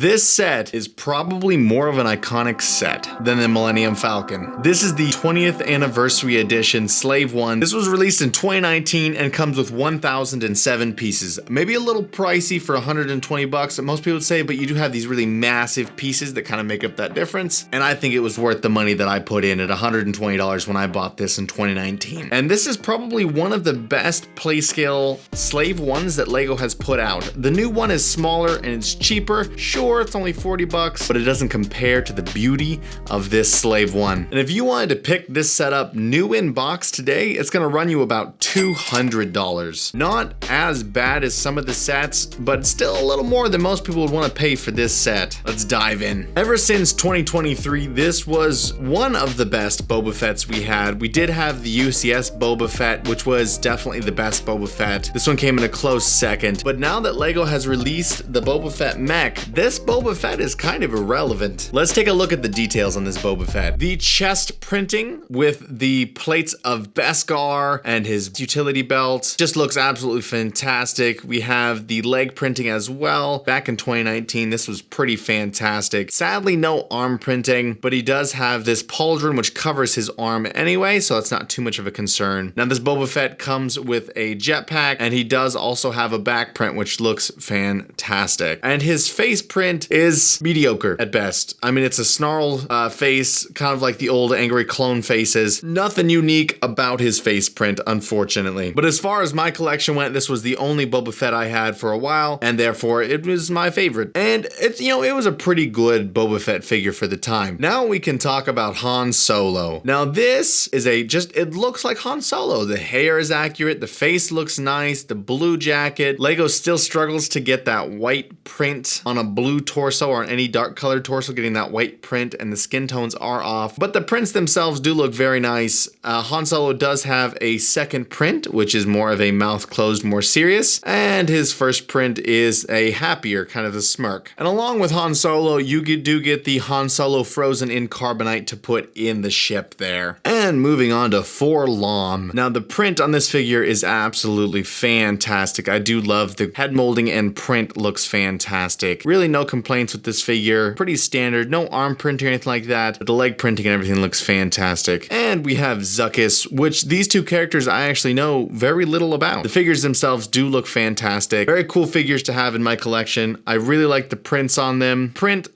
This set is probably more of an iconic set than the Millennium Falcon. This is the 20th anniversary edition Slave One. This was released in 2019 and comes with 1,007 pieces. Maybe a little pricey for 120 bucks, most people would say, but you do have these really massive pieces that kind of make up that difference. And I think it was worth the money that I put in at $120 when I bought this in 2019. And this is probably one of the best play scale Slave Ones that LEGO has put out. The new one is smaller and it's cheaper. Sure, it's only 40 bucks, but it doesn't compare to the beauty of this Slave One. And if you wanted to pick this setup new in box today, it's gonna run you about $200. Not as bad as some of the sets, but still a little more than most people would want to pay for this set. Let's dive in. Ever since 2023, this was one of the best Boba Fett's we had. We did have the UCS Boba Fett, which was definitely the best Boba Fett. This one came in a close second, but now that LEGO has released the Boba Fett mech, this Boba Fett is kind of irrelevant. Let's take a look at the details on this Boba Fett. The chest printing with the plates of Beskar and his utility belt just looks absolutely fantastic. We have the leg printing as well. Back in 2019, this was pretty fantastic. Sadly, no arm printing, but he does have this pauldron which covers his arm anyway, so it's not too much of a concern. Now, this Boba Fett comes with a jetpack, and he does also have a back print which looks fantastic. And his face print is mediocre at best. I mean, it's a snarl face, kind of like the old angry clone faces. Nothing unique about his face print, unfortunately. But as far as my collection went, this was the only Boba Fett I had for a while, and therefore it was my favorite. And it's, you know, it was a pretty good Boba Fett figure for the time. Now we can talk about Han Solo. Now this is it looks like Han Solo. The hair is accurate, the face looks nice, the blue jacket. LEGO still struggles to get that white print on a blue torso or on any dark colored torso, getting that white print, and the skin tones are off. But the prints themselves do look very nice. Han Solo does have a second print, which is more of a mouth closed, more serious, and his first print is a happier, kind of a smirk. And along with Han Solo, you do get the Han Solo frozen in carbonite to put in the ship there. And moving on to 4-LOM. Now the print on this figure is absolutely fantastic. I do love the head molding and print looks fantastic. Really no complaints with this figure. Pretty standard, no arm printing or anything like that, but the leg printing and everything looks fantastic. And we have Zuckuss, which these two characters I actually know very little about. The figures themselves do look fantastic. Very cool figures to have in my collection. I really like the prints on them. Front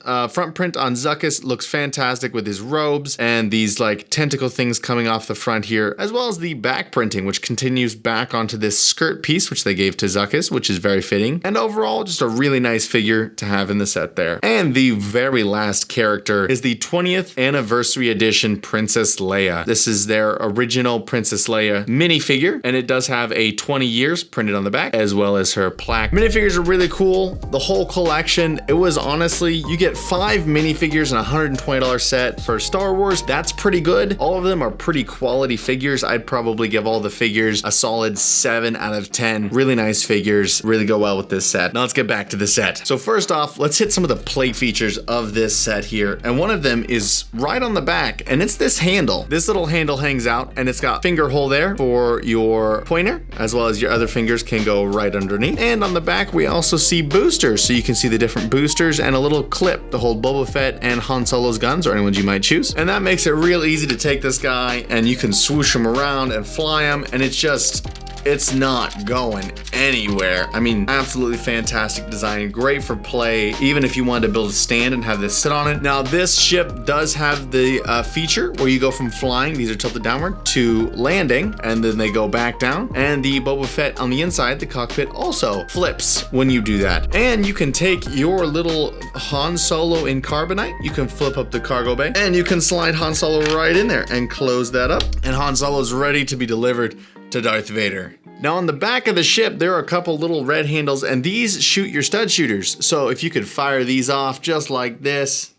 print on Zuckuss looks fantastic with his robes and these like tentacle things coming off the front here, as well as the back printing, which continues back onto this skirt piece, which they gave to Zuckuss, which is very fitting. And overall, just a really nice figure to have in the set there. And the very last character is the 20th anniversary edition Princess Leia. This is their original Princess Leia minifigure, and it does have a 20 years printed on the back, as well as her plaque. Minifigures are really cool. The whole collection, it was honestly, you get 5 minifigures in a $120 set for Star Wars. That's pretty good. All of them are pretty quality figures. I'd probably give all the figures a solid 7 out of 10. Really nice figures, really go well with this set. Now let's get back to the set. So first off, let's hit some of the plate features of this set here. And one of them is right on the back, and it's this handle. This little handle hangs out, and it's got finger hole there for your pointer, as well as your other fingers can go right underneath. And on the back, we also see boosters, so you can see the different boosters and a little clip to hold Boba Fett and Han Solo's guns, or any ones you might choose. And that makes it real easy to take this guy, and you can swoosh him around and fly him, and it's not going anywhere. I mean, absolutely fantastic design, great for play, even if you wanted to build a stand and have this sit on it. Now, this ship does have the feature where you go from flying, these are tilted downward, to landing, and then they go back down. And the Boba Fett on the inside, the cockpit, also flips when you do that. And you can take your little Han Solo in carbonite, you can flip up the cargo bay, and you can slide Han Solo right in there and close that up. And Han Solo's ready to be delivered to Darth Vader. Now on the back of the ship, there are a couple little red handles, and these shoot your stud shooters. So if you could fire these off just like this,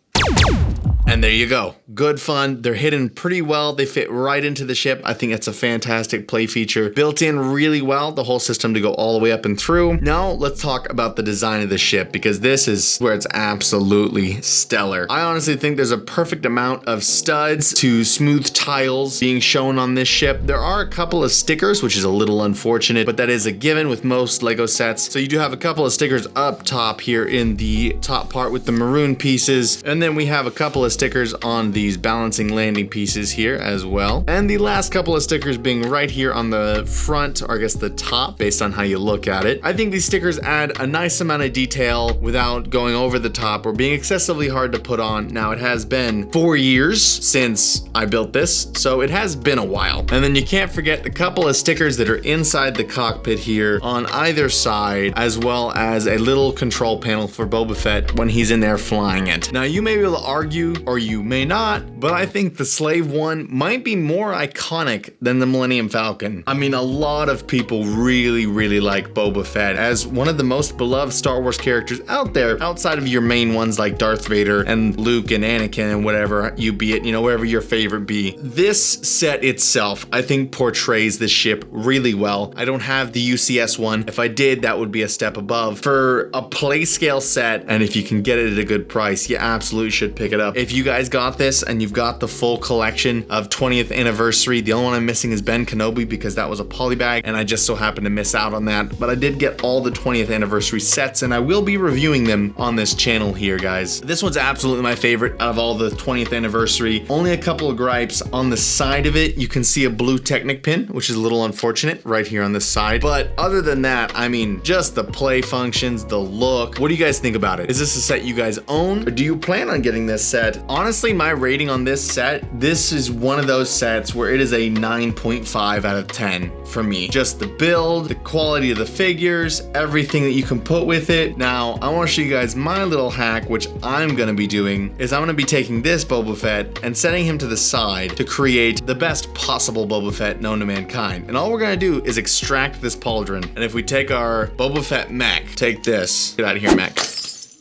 And there you go. Good fun. They're hidden pretty well. They fit right into the ship. I think it's a fantastic play feature. Built in really well, the whole system to go all the way up and through. Now let's talk about the design of the ship, because this is where it's absolutely stellar. I honestly think there's a perfect amount of studs to smooth tiles being shown on this ship. There are a couple of stickers, which is a little unfortunate, but that is a given with most Lego sets. So you do have a couple of stickers up top here in the top part with the maroon pieces. And then we have a couple of stickers on these balancing landing pieces here as well. And the last couple of stickers being right here on the front, or I guess the top, based on how you look at it. I think these stickers add a nice amount of detail without going over the top or being excessively hard to put on. Now, it has been 4 years since I built this, so it has been a while. And then you can't forget the couple of stickers that are inside the cockpit here on either side, as well as a little control panel for Boba Fett when he's in there flying it. Now, you may be able to argue, or you may not, but I think the Slave One might be more iconic than the Millennium Falcon. I mean, a lot of people really like Boba Fett as one of the most beloved Star Wars characters out there, outside of your main ones like Darth Vader and Luke and Anakin and whatever you be it, you know, wherever your favorite be. This set itself, I think, portrays the ship really well. I don't have the UCS one. If I did, that would be a step above. For a play scale set, and if you can get it at a good price, you absolutely should pick it up. If you guys got this and you've got the full collection of 20th anniversary, the only one I'm missing is Ben Kenobi, because that was a polybag and I just so happened to miss out on that. But I did get all the 20th anniversary sets, and I will be reviewing them on this channel here, guys. This one's absolutely my favorite out of all the 20th anniversary. Only a couple of gripes. On the side of it, you can see a blue Technic pin, which is a little unfortunate right here on this side. But other than that, I mean, just the play functions, the look. What do you guys think about it? Is this a set you guys own, or do you plan on getting this set? Honestly, my rating on this set, this is one of those sets where it is a 9.5 out of 10 for me. Just the build, the quality of the figures, everything that you can put with it. Now, I want to show you guys my little hack, which I'm going to be doing, is I'm going to be taking this Boba Fett and setting him to the side to create the best possible Boba Fett known to mankind. And all we're going to do is extract this pauldron. And if we take our Boba Fett mech, take this, get out of here, mech.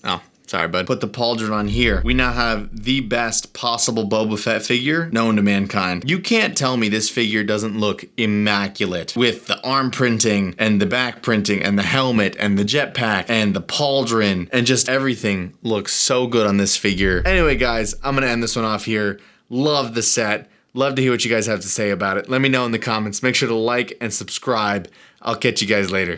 Oh. Sorry, bud. Put the pauldron on here. We now have the best possible Boba Fett figure known to mankind. You can't tell me this figure doesn't look immaculate, with the arm printing and the back printing and the helmet and the jetpack and the pauldron, and just everything looks so good on this figure. Anyway, guys, I'm gonna end this one off here. Love the set. Love to hear what you guys have to say about it. Let me know in the comments. Make sure to like and subscribe. I'll catch you guys later.